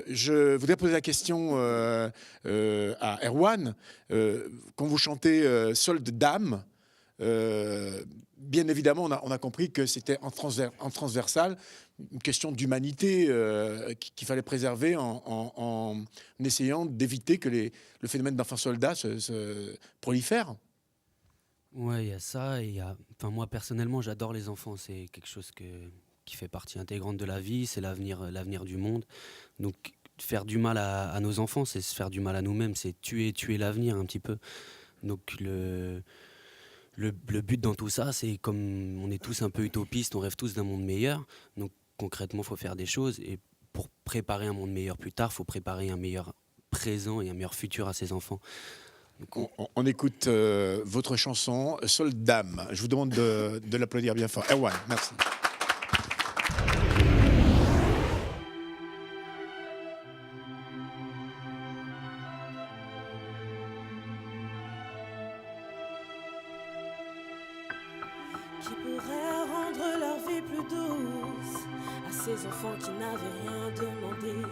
Je voudrais poser la question à Erwan. Quand vous chantez Solde d'âme, bien évidemment, on a compris que c'était en transversal, une question d'humanité qu'il fallait préserver en essayant d'éviter que le phénomène d'enfants soldats se prolifère. Ouais, il y a ça. Et enfin, moi, personnellement, j'adore les enfants. C'est quelque chose qui fait partie intégrante de la vie. C'est l'avenir du monde. Donc, faire du mal à nos enfants, c'est se faire du mal à nous-mêmes. C'est tuer l'avenir un petit peu. Donc, le but dans tout ça, c'est comme on est tous un peu utopistes, on rêve tous d'un monde meilleur. Donc, concrètement, il faut faire des choses. Et pour préparer un monde meilleur plus tard, il faut préparer un meilleur présent et un meilleur futur à ses enfants. On écoute votre chanson Solde d'âme. Je vous demande de l'applaudir bien fort. Erwan, merci. Qui pourrait rendre leur vie plus douce à ces enfants qui n'avaient rien demandé,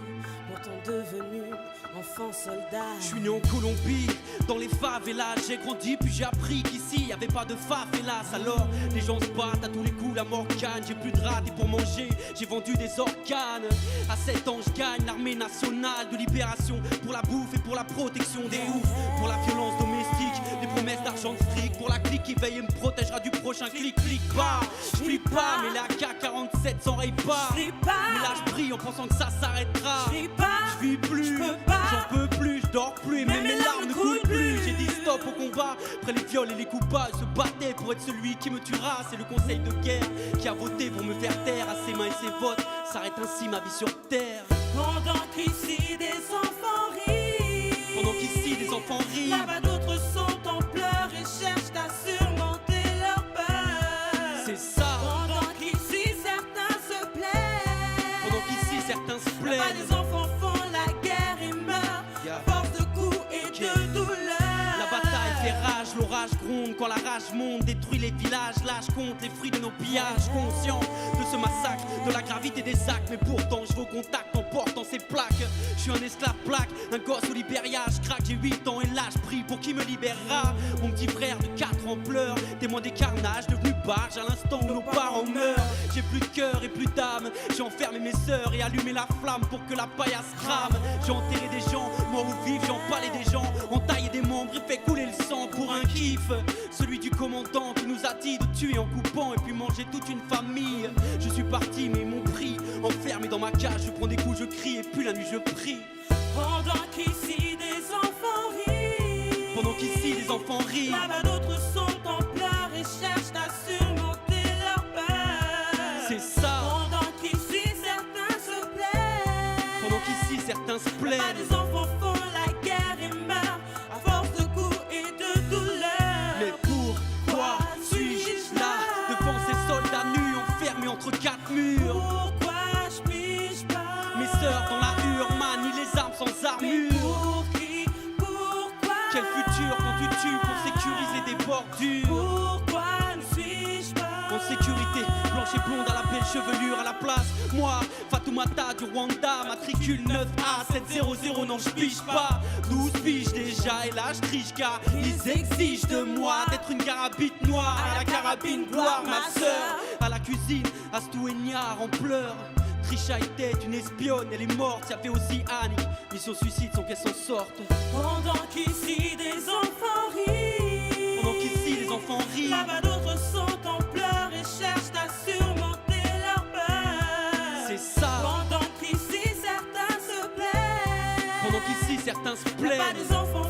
pourtant devenus enfants soldats. Je suis né en Colombie, dans les favelas. J'ai grandi puis j'ai appris qu'ici y avait pas de favelas. Alors les gens se battent à tous les coups, la mort gagne. J'ai plus de ratés pour manger, j'ai vendu des organes. À 7 ans je gagne l'armée nationale de libération, pour la bouffe et pour la protection des oufs, pour la violence domestique, des promesses d'argent de fric, pour la clique qui veille et me protégera du prochain clic. Pas, je flippe pas, mais la AK-47 s'enraye pas. Mais là je prie en pensant que ça s'arrêtera. Je vis plus, j'en peux plus, je dors plus et même mes larmes ne coulent plus. J'ai dit stop au combat, après les viols et les coupables se battaient pour être celui qui me tuera. C'est le conseil de guerre qui a voté pour me faire taire. À ses mains et ses votes, s'arrête ainsi ma vie sur terre. Pendant qu'ici des enfants rient, Pendant qu'ici des enfants rient, là-bas d'autres sont en pleurs et cherchent à surmonter leur peur. c'est ça. Pendant qu'ici certains se plaisent, Pendant qu'ici certains se là-bas plaignent, des enfants font la guerre et meurent à force de coups et de douleurs. la bataille fait rage, l'orage gronde quand la rage monte, détruit les villages, là je compte les fruits de nos pillages, conscient de ce massacre, de la gravité des actes, mais pourtant je vais au contact en portant ces plaques. Je suis un esclave plaque, un gosse au Libéria, je craque, j'ai 8 ans et là je prie pour qui me libérera. Mon petit frère de 4 ans pleure, témoin des carnages, devenu barge à l'instant où nos parents meurent. J'ai plus de cœur et plus d'âme, j'ai enfermé mes sœurs et allumé la flamme pour que la paillasse crame. J'ai enterré des gens, morts ou vifs, j'ai empalé des gens, entaillé des membres et fait couler le sang pour un kiff. Celui du commandant qui nous a dit de tuer en coupant et puis manger toute une famille. Je suis parti mais ils m'ont pris, enfermé dans ma cage, je prends des coups, je crie et puis la nuit je prie. Pendant qu'ici des enfants rient, Pendant qu'ici les enfants rient, là-bas d'autres sont en pleurs et cherchent à surmonter leur peur. c'est ça. Pendant qu'ici certains se plaisent, Pendant qu'ici certains se là-bas plaignent, des enfants font la guerre et meurent à force de coups et de douleurs. mais pourquoi suis-je là devant ces soldats nus enfermés entre 4 murs? Pourquoi je pige pas? Mes sœurs dans la hure manient les armes sans Mais armure. pour qui? Pourquoi? Quel futur quand tu tues pour sécuriser des bordures? Pourquoi ne suis-je pas En sécurité, blanche et blonde à la belle chevelure à la place. Moi, Fatoumata du Rwanda, matricule 9A700, non je pige pas. 12 piges déjà et là je triche car ils exigent de moi d'être une carabine noire à la carabine gloire. Ma sœur à la cuisine, à Stouéniard en pleurs. Trisha était une espionne, elle est morte, y avait aussi Annick. Mission suicide sans qu'elle s'en sorte. Pendant qu'ici des enfants rient, Pendant qu'ici les enfants rient, là-bas d'autres sont en pleurs et cherchent à surmonter leur peur. c'est ça. Pendant qu'ici certains se plaisent, Pendant qu'ici certains se là-bas plaignent, des enfants